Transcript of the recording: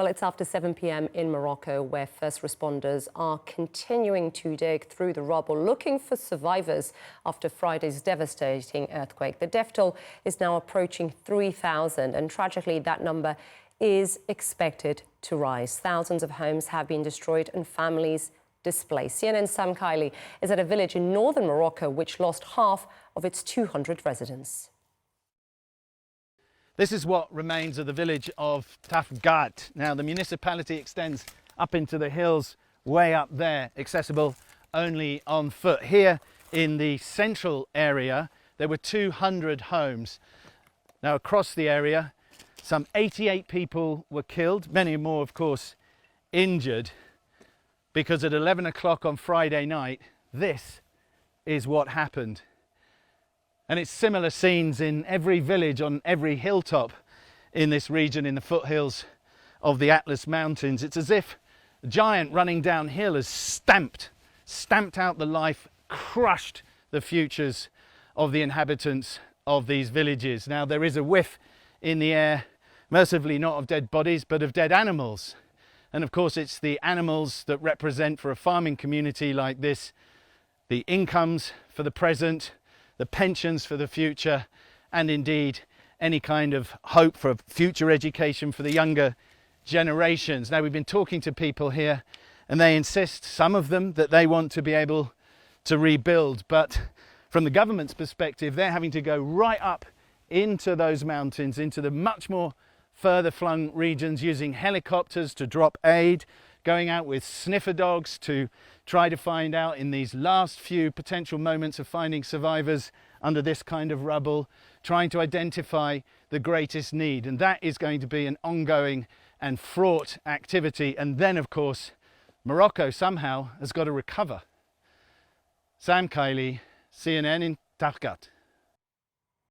Well, it's after 7 p.m. in Morocco, where first responders are continuing to dig through the rubble, looking for survivors after Friday's devastating earthquake. The death toll is now approaching 3,000, and tragically, that number is expected to rise. Thousands of homes have been destroyed and families displaced. CNN's Sam Kylie is at a village in northern Morocco which lost half of its 200 residents. This is what remains of the village of Tafooghalt. Now, the municipality extends up into the hills way up there, accessible only on foot. Here in the central area, there were 200 homes. Now, across the area, some 88 people were killed, many more, of course, injured, because at 11 o'clock on Friday night, this is what happened. And it's similar scenes in every village, on every hilltop in this region, in the foothills of the Atlas Mountains. It's as if a giant running downhill has stamped out the life, crushed the futures of the inhabitants of these villages. Now, there is a whiff in the air, mercifully not of dead bodies, but of dead animals. And of course, it's the animals that represent, for a farming community like this, the incomes for the present, the pensions for the future, and indeed any kind of hope for future education for the younger generations. Now, we've been talking to people here, and they insist, some of them, that they want to be able to rebuild. But from the government's perspective, they're having to go right up into those mountains, into the much more further flung regions, using helicopters to drop aid, going out with sniffer dogs to try to find out, in these last few potential moments of finding survivors under this kind of rubble, trying to identify the greatest need. And that is going to be an ongoing and fraught activity. And then, of course, Morocco somehow has got to recover. Sam Kylie, CNN in Tafooghalt.